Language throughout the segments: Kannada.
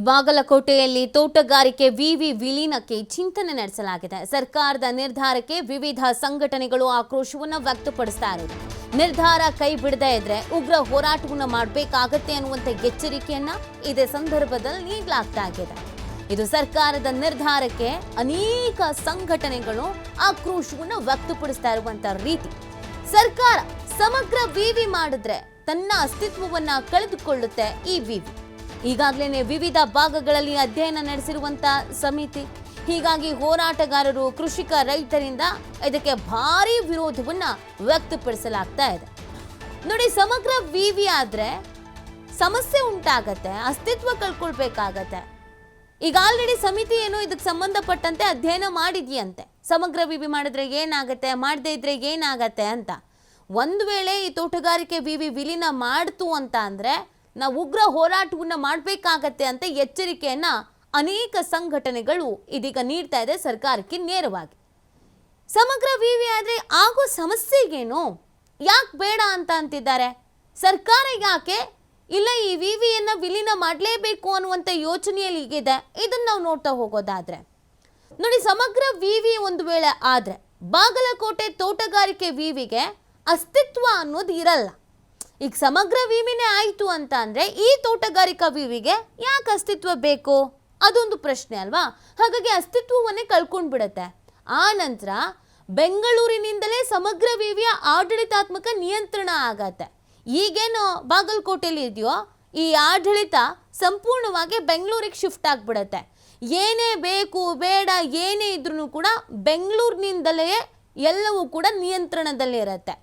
ಬಾಗಲಕೋಟೆಯಲ್ಲಿ ತೋಟಗಾರಿಕೆ ವಿವಿ ವಿಲೀನಕ್ಕೆ ಚಿಂತನೆ ನಡೆಸಲಾಗಿದೆ. ಸರ್ಕಾರದ ನಿರ್ಧಾರಕ್ಕೆ ವಿವಿಧ ಸಂಘಟನೆಗಳು ಆಕ್ರೋಶವನ್ನು ವ್ಯಕ್ತಪಡಿಸ್ತಾ ಇದ್ದಾರೆ. ನಿರ್ಧಾರ ಕೈ ಬಿಡದೇ ಇದ್ರೆ ಉಗ್ರ ಹೋರಾಟವನ್ನು ಮಾಡಬೇಕಾಗುತ್ತೆ ಅನ್ನುವಂತ ಎಚ್ಚರಿಕೆಯನ್ನ ಇದೇ ಸಂದರ್ಭದಲ್ಲಿ ನೀಡಲಾಗ್ತಾ ಇದೆ. ಇದು ಸರ್ಕಾರದ ನಿರ್ಧಾರಕ್ಕೆ ಅನೇಕ ಸಂಘಟನೆಗಳು ಆಕ್ರೋಶವನ್ನು ವ್ಯಕ್ತಪಡಿಸ್ತಾ ಇರುವಂತ ರೀತಿ. ಸರ್ಕಾರ ಸಮಗ್ರ ವಿವಿ ಮಾಡಿದ್ರೆ ತನ್ನ ಅಸ್ತಿತ್ವವನ್ನ ಕಳೆದುಕೊಳ್ಳುತ್ತೆ ಈ ವಿವಿ. ಈಗಾಗಲೇ ವಿವಿಧ ಭಾಗಗಳಲ್ಲಿ ಅಧ್ಯಯನ ನಡೆಸಿರುವಂತ ಸಮಿತಿ. ಹೀಗಾಗಿ ಹೋರಾಟಗಾರರು, ಕೃಷಿಕ, ರೈತರಿಂದ ಇದಕ್ಕೆ ಭಾರಿ ವಿರೋಧವನ್ನ ವ್ಯಕ್ತಪಡಿಸಲಾಗ್ತಾ ಇದೆ. ನೋಡಿ, ಸಮಗ್ರ ವಿವಿ ಆದ್ರೆ ಸಮಸ್ಯೆ ಉಂಟಾಗತ್ತೆ, ಅಸ್ತಿತ್ವ ಕಳ್ಕೊಳ್ಬೇಕಾಗತ್ತೆ. ಈಗ ಆಲ್ರೆಡಿ ಸಮಿತಿ ಏನು ಇದಕ್ಕೆ ಸಂಬಂಧಪಟ್ಟಂತೆ ಅಧ್ಯಯನ ಮಾಡಿದೆಯಂತೆ. ಸಮಗ್ರ ವಿವಿ ಮಾಡಿದ್ರೆ ಏನಾಗತ್ತೆ, ಮಾಡದೇ ಇದ್ರೆ ಏನಾಗತ್ತೆ ಅಂತ. ಒಂದು ವೇಳೆ ಈ ತೋಟಗಾರಿಕೆ ವಿವಿ ವಿಲೀನ ಮಾಡ್ತು ಅಂತ ಅಂದ್ರೆ ನಾವು ಉಗ್ರ ಹೋರಾಟವನ್ನು ಮಾಡಬೇಕಾಗತ್ತೆ ಅಂತ ಎಚ್ಚರಿಕೆಯನ್ನ ಅನೇಕ ಸಂಘಟನೆಗಳು ಇದೀಗ ನೀಡ್ತಾ ಇದೆ ಸರ್ಕಾರಕ್ಕೆ ನೇರವಾಗಿ. ಸಮಗ್ರ ವಿವಿ ಆದ್ರೆ ಆಗೋ ಸಮಸ್ಯೆಗೇನು, ಯಾಕೆ ಬೇಡ ಅಂತ ಅಂತಿದ್ದಾರೆ ಸರ್ಕಾರ? ಯಾಕೆ ಇಲ್ಲ ಈ ವಿವಿಯನ್ನ ವಿಲೀನ ಮಾಡಲೇಬೇಕು ಅನ್ನುವಂಥ ಯೋಚನೆಯಲ್ಲಿ ಈಗಿದೆ. ಇದನ್ನ ನಾವು ನೋಡ್ತಾ ಹೋಗೋದಾದ್ರೆ ನೋಡಿ, ಸಮಗ್ರ ವಿವಿ ಒಂದು ವೇಳೆ ಆದ್ರೆ ಬಾಗಲಕೋಟೆ ತೋಟಗಾರಿಕೆ ವಿವಿಗೆ ಅಸ್ತಿತ್ವ ಅನ್ನೋದು ಇರಲ್ಲ. ಈಗ ಸಮಗ್ರ ವಿವಿನೇ ಆಯಿತು ಅಂತ ಅಂದರೆ ಈ ತೋಟಗಾರಿಕಾ ವಿವಿಗೆ ಯಾಕೆ ಅಸ್ತಿತ್ವ ಬೇಕು? ಅದೊಂದು ಪ್ರಶ್ನೆ ಅಲ್ವಾ. ಹಾಗಾಗಿ ಅಸ್ತಿತ್ವವನ್ನೇ ಕಳ್ಕೊಂಡು ಬಿಡುತ್ತೆ. ಆ ನಂತರ ಬೆಂಗಳೂರಿನಿಂದಲೇ ಸಮಗ್ರ ವಿವಿಯ ಆಡಳಿತಾತ್ಮಕ ನಿಯಂತ್ರಣ ಆಗತ್ತೆ. ಈಗೇನು ಬಾಗಲಕೋಟೆಯಲ್ಲಿ ಇದೆಯೋ ಈ ಆಡಳಿತ ಸಂಪೂರ್ಣವಾಗಿ ಬೆಂಗಳೂರಿಗೆ ಶಿಫ್ಟ್ ಆಗಿಬಿಡುತ್ತೆ. ಏನೇ ಬೇಕು ಬೇಡ ಏನೇ ಇದ್ರೂ ಕೂಡ ಬೆಂಗಳೂರಿನಿಂದಲೇ ಎಲ್ಲವೂ ಕೂಡ ನಿಯಂತ್ರಣದಲ್ಲಿ ಇರುತ್ತೆ.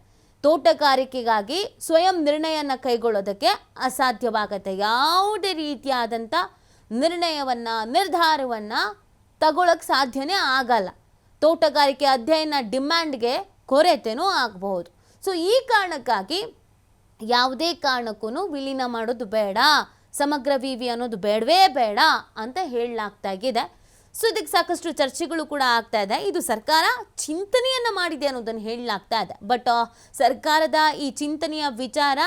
ತೋಟಗಾರಿಕೆಗಾಗಿ ಸ್ವಯಂ ನಿರ್ಣಯನ ಕೈಗೊಳ್ಳೋದಕ್ಕೆ ಅಸಾಧ್ಯವಾಗತ್ತೆ. ಯಾವುದೇ ರೀತಿಯಾದಂಥ ನಿರ್ಧಾರವನ್ನು ತಗೊಳ್ಳೋಕ್ಕೆ ಸಾಧ್ಯನೇ ಆಗಲ್ಲ. ತೋಟಗಾರಿಕೆ ಅಧ್ಯಯನ ಡಿಮ್ಯಾಂಡ್ಗೆ ಕೊರತೆನೂ ಆಗಬಹುದು. ಸೊ ಈ ಕಾರಣಕ್ಕಾಗಿ ಯಾವುದೇ ಕಾರಣಕ್ಕೂ ವಿಲೀನ ಮಾಡೋದು ಬೇಡ, ಸಮಗ್ರ ವಿವಿ ಅನ್ನೋದು ಬೇಡವೇ ಬೇಡ ಅಂತ ಹೇಳಲಾಗ್ತಾ ಇದೆ. ಸೊ ಇದಕ್ಕೆ ಸಾಕಷ್ಟು ಚರ್ಚೆಗಳು ಕೂಡ ಆಗ್ತಾ ಇದೆ. ಇದು ಸರ್ಕಾರ ಚಿಂತನೆಯನ್ನು ಮಾಡಿದೆ ಅನ್ನೋದನ್ನು ಹೇಳಲಾಗ್ತಾ ಇದೆ. ಬಟ್ ಸರ್ಕಾರದ ಈ ಚಿಂತನೆಯ ವಿಚಾರ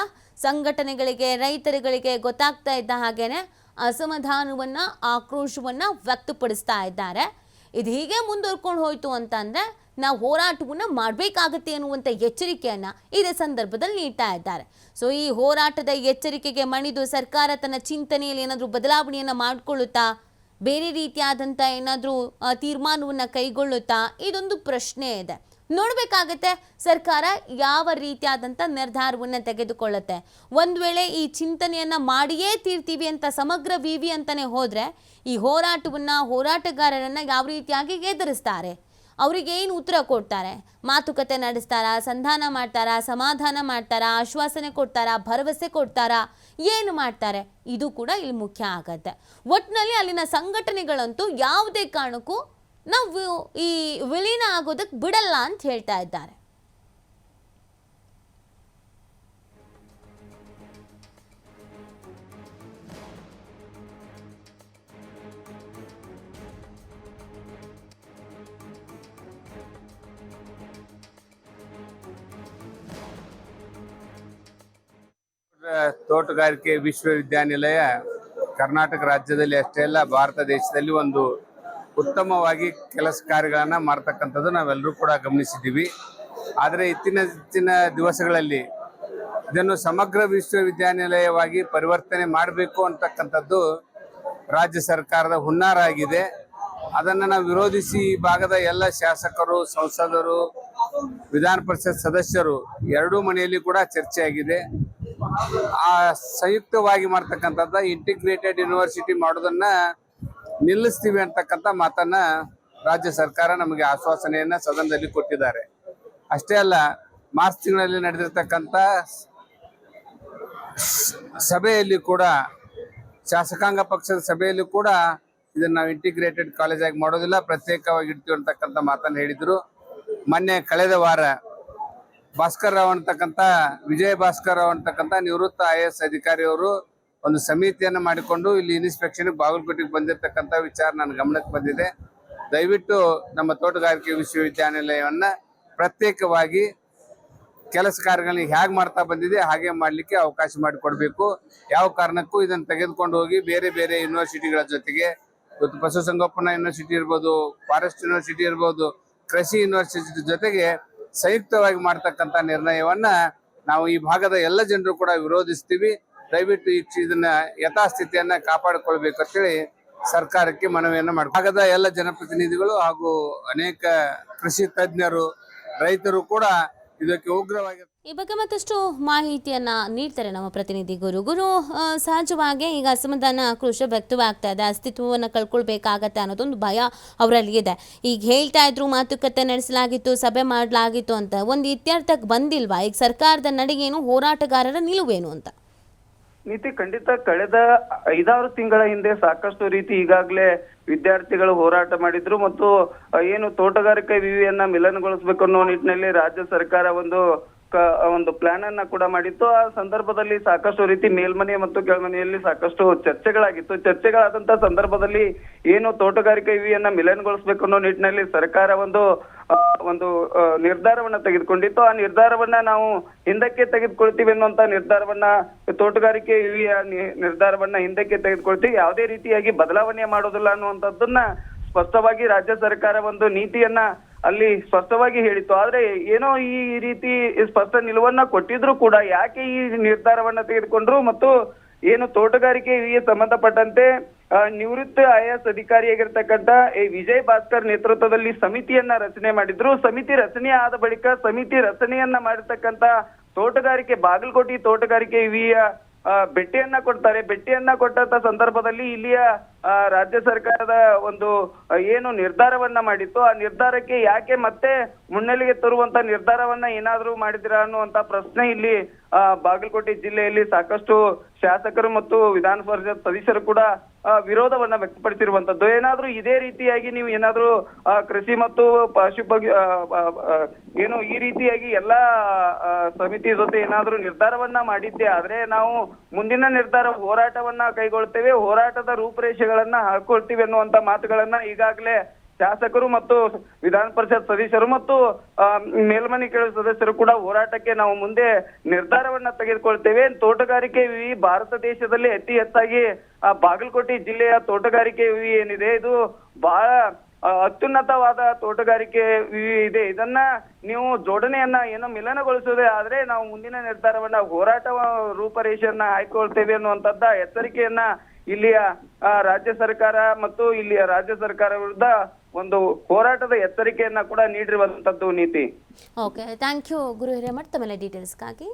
ಸಂಘಟನೆಗಳಿಗೆ, ರೈತರುಗಳಿಗೆ ಗೊತ್ತಾಗ್ತಾ ಇದ್ದ ಹಾಗೇನೆ ಅಸಮಾಧಾನವನ್ನು, ಆಕ್ರೋಶವನ್ನು ವ್ಯಕ್ತಪಡಿಸ್ತಾ ಇದ್ದಾರೆ. ಇದು ಹೀಗೆ ಮುಂದುವರ್ಕೊಂಡು ಹೋಯಿತು ಅಂತಂದರೆ ನಾವು ಹೋರಾಟವನ್ನು ಮಾಡಬೇಕಾಗತ್ತೆ ಅನ್ನುವಂಥ ಎಚ್ಚರಿಕೆಯನ್ನು ಇದೇ ಸಂದರ್ಭದಲ್ಲಿ ನೀಡ್ತಾ ಇದ್ದಾರೆ. ಸೊ ಈ ಹೋರಾಟದ ಎಚ್ಚರಿಕೆಗೆ ಮಣಿದು ಸರ್ಕಾರ ತನ್ನ ಚಿಂತನೆಯಲ್ಲಿ ಏನಾದರೂ ಬದಲಾವಣೆಯನ್ನು ಮಾಡಿಕೊಳ್ಳುತ್ತಾ, ಬೇರೆ ರೀತಿಯಾದಂಥ ಏನಾದರೂ ತೀರ್ಮಾನವನ್ನು ಕೈಗೊಳ್ಳುತ್ತಾ, ಇದೊಂದು ಪ್ರಶ್ನೆ ಇದೆ. ನೋಡಬೇಕಾಗತ್ತೆ ಸರ್ಕಾರ ಯಾವ ರೀತಿಯಾದಂಥ ನಿರ್ಧಾರವನ್ನು ತೆಗೆದುಕೊಳ್ಳುತ್ತೆ. ಒಂದು ವೇಳೆ ಈ ಚಿಂತನೆಯನ್ನು ಮಾಡಿಯೇ ತೀರ್ತೀವಿ ಅಂತ ಸಮಗ್ರ ವಿವಿ ಅಂತಲೇ ಹೋದರೆ ಈ ಹೋರಾಟಗಾರರನ್ನು ಯಾವ ರೀತಿಯಾಗಿ ಎದುರಿಸ್ತಾರೆ, ಅವರಿಗೆ ಏನು ಉತ್ತರ ಕೊಡ್ತಾರೆ? ಮಾತುಕತೆ ನಡೆಸ್ತಾರಾ, ಸಂಧಾನ ಮಾಡ್ತಾರಾ, ಸಮಾಧಾನ ಮಾಡ್ತಾರಾ, ಆಶ್ವಾಸನೆ ಕೊಡ್ತಾರಾ, ಭರವಸೆ ಕೊಡ್ತಾರಾ, ಏನು ಮಾಡ್ತಾರೆ? ಇದು ಕೂಡ ಇಲ್ಲಿ ಮುಖ್ಯ ಆಗತ್ತೆ. ಒಟ್ಟಿನಲ್ಲಿ ಅಲ್ಲಿನ ಸಂಘಟನೆಗಳಂತೂ ಯಾವುದೇ ಕಾರಣಕ್ಕೂ ನಾವು ಈ ವಿಲೀನ ಆಗೋದಕ್ಕೆ ಬಿಡಲ್ಲ ಅಂತ ಹೇಳ್ತಾ ಇದ್ದಾರೆ. ತೋಟಗಾರಿಕೆ ವಿಶ್ವವಿದ್ಯಾನಿಲಯ ಕರ್ನಾಟಕ ರಾಜ್ಯದಲ್ಲಿ ಅಷ್ಟೇ ಅಲ್ಲ, ಭಾರತ ದೇಶದಲ್ಲಿ ಒಂದು ಉತ್ತಮವಾಗಿ ಕೆಲಸ ಕಾರ್ಯಗಳನ್ನು ಮಾಡ್ತಕ್ಕಂಥದ್ದು ನಾವೆಲ್ಲರೂ ಕೂಡ ಗಮನಿಸಿದ್ದೀವಿ. ಆದರೆ ಇತ್ತೀಚಿನ ದಿವಸಗಳಲ್ಲಿ ಇದನ್ನು ಸಮಗ್ರ ವಿಶ್ವವಿದ್ಯಾನಿಲಯವಾಗಿ ಪರಿವರ್ತನೆ ಮಾಡಬೇಕು ಅಂತಕ್ಕಂಥದ್ದು ರಾಜ್ಯ ಸರ್ಕಾರದ ಹುನ್ನಾರ ಆಗಿದೆ. ಅದನ್ನು ನಾವು ವಿರೋಧಿಸಿ ಈ ಭಾಗದ ಎಲ್ಲ ಶಾಸಕರು, ಸಂಸದರು, ವಿಧಾನ ಪರಿಷತ್ ಸದಸ್ಯರು ಎರಡೂ ಮನೆಯಲ್ಲಿ ಕೂಡ ಚರ್ಚೆ ಆಗಿದೆ. ಆ ಸಂಯುಕ್ತವಾಗಿ ಮಾಡ್ತಕ್ಕಂಥದ್ದು ಇಂಟಿಗ್ರೇಟೆಡ್ ಯೂನಿವರ್ಸಿಟಿ ಮಾಡೋದನ್ನ ನಿಲ್ಲಿಸ್ತೀವಿ ಅಂತಕ್ಕಂಥ ಮಾತನ್ನ ರಾಜ್ಯ ಸರ್ಕಾರ ನಮಗೆ ಆಶ್ವಾಸನೆಯನ್ನ ಸದನದಲ್ಲಿ ಕೊಟ್ಟಿದ್ದಾರೆ. ಅಷ್ಟೇ ಅಲ್ಲ, ಮಾರ್ಚ್ ತಿಂಗಳಲ್ಲಿ ನಡೆದಿರ್ತಕ್ಕಂಥ ಸಭೆಯಲ್ಲಿ ಕೂಡ, ಶಾಸಕಾಂಗ ಪಕ್ಷದ ಸಭೆಯಲ್ಲಿ ಕೂಡ ಇದನ್ನ ನಾವು ಇಂಟಿಗ್ರೇಟೆಡ್ ಕಾಲೇಜ್ ಆಗಿ ಮಾಡೋದಿಲ್ಲ, ಪ್ರತ್ಯೇಕವಾಗಿ ಇಡ್ತೀವಿ ಅಂತಕ್ಕಂಥ ಮಾತನ್ನು ಹೇಳಿದ್ರು. ಮೊನ್ನೆ ಕಳೆದ ವಾರ ಭಾಸ್ಕರ್ ರಾವ್ ಅಂತಕ್ಕಂಥ, ವಿಜಯ ಭಾಸ್ಕರ್ ರಾವ್ ಅಂತಕ್ಕಂಥ ನಿವೃತ್ತ IAS ಅಧಿಕಾರಿಯವರು ಒಂದು ಸಮಿತಿಯನ್ನು ಮಾಡಿಕೊಂಡು ಇಲ್ಲಿ ಇನ್ಸ್ಪೆಕ್ಷನ್ ಬಾಗಲಕೋಟೆಗೆ ಬಂದಿರತಕ್ಕಂಥ ವಿಚಾರ ನನ್ನ ಗಮನಕ್ಕೆ ಬಂದಿದೆ. ದಯವಿಟ್ಟು ನಮ್ಮ ತೋಟಗಾರಿಕೆ ವಿಶ್ವವಿದ್ಯಾನಿಲಯವನ್ನ ಪ್ರತ್ಯೇಕವಾಗಿ ಕೆಲಸ ಕಾರ್ಯಗಳನ್ನ ಹೇಗೆ ಮಾಡ್ತಾ ಬಂದಿದೆ ಹಾಗೆ ಮಾಡಲಿಕ್ಕೆ ಅವಕಾಶ ಮಾಡಿಕೊಡ್ಬೇಕು. ಯಾವ ಕಾರಣಕ್ಕೂ ಇದನ್ನು ತೆಗೆದುಕೊಂಡು ಹೋಗಿ ಬೇರೆ ಬೇರೆ ಯೂನಿವರ್ಸಿಟಿಗಳ ಜೊತೆಗೆ, ಇವತ್ತು ಪಶುಸಂಗೋಪನಾ ಯೂನಿವರ್ಸಿಟಿ ಇರ್ಬೋದು, ಫಾರೆಸ್ಟ್ ಯೂನಿವರ್ಸಿಟಿ ಇರ್ಬೋದು, ಕೃಷಿ ಯೂನಿವರ್ಸಿಟಿ ಜೊತೆಗೆ ಸಂಯುಕ್ತವಾಗಿ ಮಾಡ್ತಕ್ಕಂಥ ನಿರ್ಣಯವನ್ನ ನಾವು ಈ ಭಾಗದ ಎಲ್ಲ ಜನರು ಕೂಡ ವಿರೋಧಿಸ್ತೀವಿ. ದಯವಿಟ್ಟು ಇದನ್ನ ಯಥಾಸ್ಥಿತಿಯನ್ನ ಕಾಪಾಡಿಕೊಳ್ಬೇಕು ಅಂತೇಳಿ ಸರ್ಕಾರಕ್ಕೆ ಮನವಿಯನ್ನ ಮಾಡಿ, ಭಾಗದ ಎಲ್ಲ ಜನಪ್ರತಿನಿಧಿಗಳು ಹಾಗೂ ಅನೇಕ ಕೃಷಿ ತಜ್ಞರು, ರೈತರು ಕೂಡ ಇದಕ್ಕೆ ಉಗ್ರವಾಗಿ ಈ ಬಗ್ಗೆ ಮತ್ತಷ್ಟು ಮಾಹಿತಿಯನ್ನ ನೀಡ್ತಾರೆ ನಮ್ಮ ಪ್ರತಿನಿಧಿ ಗುರು. ಸಹಜವಾಗಿ ಈಗ ಅಸಮಾಧಾನ ಆಕ್ರೋಶ ವ್ಯಕ್ತವಾಗ್ತಾ ಇದೆ, ಅಸ್ತಿತ್ವವನ್ನು ಕಳ್ಕೊಳ್ಬೇಕಾಗತ್ತೆ ಅನ್ನೋದೊಂದು ಭಯ ಅವರಲ್ಲಿ ಇದೆ. ಈಗ ಹೇಳ್ತಾ ಇದ್ರು ಮಾತುಕತೆ ನಡೆಸಲಾಗಿತ್ತು, ಸಭೆ ಮಾಡಲಾಗಿತ್ತು ಅಂತ, ಒಂದು ಇತ್ಯರ್ಥಕ್ಕೆ ಬಂದಿಲ್ವಾ? ಈಗ ಸರ್ಕಾರದ ನಡೆಗೇನು, ಹೋರಾಟಗಾರರ ನಿಲುವೇನು ಅಂತ? ನೀತಿ ಖಂಡಿತ ಕಳೆದ 5-6 ತಿಂಗಳ ಹಿಂದೆ ಸಾಕಷ್ಟು ರೀತಿ ಈಗಾಗಲೇ ವಿದ್ಯಾರ್ಥಿಗಳು ಹೋರಾಟ ಮಾಡಿದ್ರು ಮತ್ತು ಏನು ತೋಟಗಾರಿಕೆ ವಿವಿಯನ್ನ ಮಿಲನಗೊಳಿಸಬೇಕು ಅನ್ನೋ ನಿಟ್ಟಿನಲ್ಲಿ ರಾಜ್ಯ ಸರ್ಕಾರ ಒಂದು ಪ್ಲಾನ್ ಅನ್ನ ಕೂಡ ಮಾಡಿತ್ತು. ಆ ಸಂದರ್ಭದಲ್ಲಿ ಸಾಕಷ್ಟು ರೀತಿ ಮೇಲ್ಮನೆ ಮತ್ತು ಕೆಳಮನೆಯಲ್ಲಿ ಸಾಕಷ್ಟು ಚರ್ಚೆಗಳಾಗಿತ್ತು. ಚರ್ಚೆಗಳಾದಂತ ಸಂದರ್ಭದಲ್ಲಿ ಏನು ತೋಟಗಾರಿಕೆ ವಿವಿಯನ್ನ ಮಿಲನಗೊಳಿಸಬೇಕು ಅನ್ನೋ ನಿಟ್ಟಿನಲ್ಲಿ ಸರ್ಕಾರ ಒಂದು ನಿರ್ಧಾರವನ್ನ ತೆಗೆದುಕೊಂಡಿತ್ತು. ಆ ನಿರ್ಧಾರವನ್ನ ನಾವು ಹಿಂದಕ್ಕೆ ತೆಗೆದುಕೊಳ್ತೀವಿ ಅನ್ನುವಂತ ನಿರ್ಧಾರವನ್ನ, ತೋಟಗಾರಿಕೆ ವಿವಿಯ ನಿರ್ಧಾರವನ್ನ ಹಿಂದಕ್ಕೆ ತೆಗೆದುಕೊಳ್ತೀವಿ, ಯಾವುದೇ ರೀತಿಯಾಗಿ ಬದಲಾವಣೆ ಮಾಡೋದಿಲ್ಲ ಅನ್ನುವಂಥದ್ದನ್ನ ಸ್ಪಷ್ಟವಾಗಿ ರಾಜ್ಯ ಸರ್ಕಾರ ಒಂದು ನೀತಿಯನ್ನ ಅಲ್ಲಿ ಸ್ಪಷ್ಟವಾಗಿ ಹೇಳಿತ್ತು. ಆದ್ರೆ ಏನೋ ಈ ರೀತಿ ಸ್ಪಷ್ಟ ನಿಲುವನ್ನ ಕೊಟ್ಟಿದ್ರು ಕೂಡ ಯಾಕೆ ಈ ನಿರ್ಧಾರವನ್ನ ತೆಗೆದುಕೊಂಡ್ರು ಮತ್ತು ಏನು ತೋಟಗಾರಿಕೆ ವಿವಿಗೆ ಸಂಬಂಧಪಟ್ಟಂತೆ ನಿವೃತ್ತ IAS ಅಧಿಕಾರಿಯಾಗಿರ್ತಕ್ಕಂಥ ವಿಜಯ್ ಭಾಸ್ಕರ್ ನೇತೃತ್ವದಲ್ಲಿ ಸಮಿತಿಯನ್ನ ರಚನೆ ಮಾಡಿದ್ರು. ಸಮಿತಿ ರಚನೆ ಆದ ಬಳಿಕ ಸಮಿತಿ ರಚನೆಯನ್ನ ಮಾಡಿರ್ತಕ್ಕಂಥ ಬಾಗಲಕೋಟೆ ತೋಟಗಾರಿಕೆ ವಿವಿಯ ಭೇಟಿಯನ್ನ ಕೊಡ್ತಾರೆ. ಭೇಟಿಯನ್ನ ಕೊಟ್ಟಂತ ಸಂದರ್ಭದಲ್ಲಿ ಇಲ್ಲಿಯ ರಾಜ್ಯ ಸರ್ಕಾರದ ಏನು ನಿರ್ಧಾರವನ್ನ ಮಾಡಿತ್ತು, ಆ ನಿರ್ಧಾರಕ್ಕೆ ಯಾಕೆ ಮತ್ತೆ ಮುನ್ನೆಲೆಗೆ ತರುವಂತ ನಿರ್ಧಾರವನ್ನ ಏನಾದ್ರೂ ಮಾಡಿದಿರಾ ಅನ್ನುವಂತ ಪ್ರಶ್ನೆ ಇಲ್ಲಿ ಬಾಗಲಕೋಟೆ ಜಿಲ್ಲೆಯಲ್ಲಿ ಸಾಕಷ್ಟು ಶಾಸಕರು ಮತ್ತು ವಿಧಾನ ಪರಿಷತ್ ಸದಸ್ಯರು ಕೂಡ ವಿರೋಧವನ್ನ ವ್ಯಕ್ತಪಡಿಸಿರುವಂತದ್ದು. ಏನಾದ್ರೂ ಇದೇ ರೀತಿಯಾಗಿ ನೀವು ಏನಾದ್ರೂ ಕೃಷಿ ಮತ್ತು ಏನು ಈ ರೀತಿಯಾಗಿ ಎಲ್ಲಾ ಸಮಿತಿ ಜೊತೆ ಏನಾದ್ರೂ ನಿರ್ಧಾರವನ್ನ ಮಾಡಿದ್ದೆ ಆದ್ರೆ ನಾವು ಮುಂದಿನ ನಿರ್ಧಾರ ಹೋರಾಟವನ್ನ ಕೈಗೊಳ್ತೇವೆ, ಹೋರಾಟದ ರೂಪರೇಷೆಗಳನ್ನ ಹಾಕೊಳ್ತೀವಿ ಅನ್ನುವಂತ ಮಾತುಗಳನ್ನ ಈಗಾಗಲೇ ಶಾಸಕರು ಮತ್ತು ವಿಧಾನ ಪರಿಷತ್ ಸದಸ್ಯರು ಮತ್ತು ಮೇಲ್ಮನೆ ಕೆಳ ಸದಸ್ಯರು ಕೂಡ ಹೋರಾಟಕ್ಕೆ ನಾವು ಮುಂದೆ ನಿರ್ಧಾರವನ್ನ ತೆಗೆದುಕೊಳ್ತೇವೆ. ತೋಟಗಾರಿಕೆ ವಿವಿ ಭಾರತ ದೇಶದಲ್ಲಿ ಅತಿ ಹೆಚ್ಚಾಗಿ ಬಾಗಲಕೋಟೆ ಜಿಲ್ಲೆಯ ತೋಟಗಾರಿಕೆ ವಿವಿ ಏನಿದೆ ಇದು ಬಹಳ ಅತ್ಯುನ್ನತವಾದ ತೋಟಗಾರಿಕೆ ವಿವಿ ಇದೆ. ಇದನ್ನ ನೀವು ಜೋಡಣೆಯನ್ನ ಏನೋ ಮಿಲನಗೊಳಿಸೋದೇ ಆದ್ರೆ ನಾವು ಮುಂದಿನ ನಿರ್ಧಾರವನ್ನ ಹೋರಾಟ ರೂಪರೇಷೆಯನ್ನ ಹಾಕೊಳ್ತೇವೆ ಅನ್ನುವಂಥದ್ದ ಎಚ್ಚರಿಕೆಯನ್ನ ಇಲ್ಲಿಯ ರಾಜ್ಯ ಸರ್ಕಾರ ಮತ್ತು ಇಲ್ಲಿಯ ರಾಜ್ಯ ಸರ್ಕಾರ ವಿರುದ್ಧ ಒಂದು ಹೋರಾಟದ ಎಚ್ಚರಿಕೆಯನ್ನ ಕೂಡ ನೀಡಿರುವಂತದ್ದು ನೀತಿ. ಓಕೆ, ಥ್ಯಾಂಕ್ ಯು ಗುರು ಹಿರೇಮಠ್ ತಮ್ಮೆಲ್ಲ ಡೀಟೇಲ್ಸ್ಗಾಗಿ.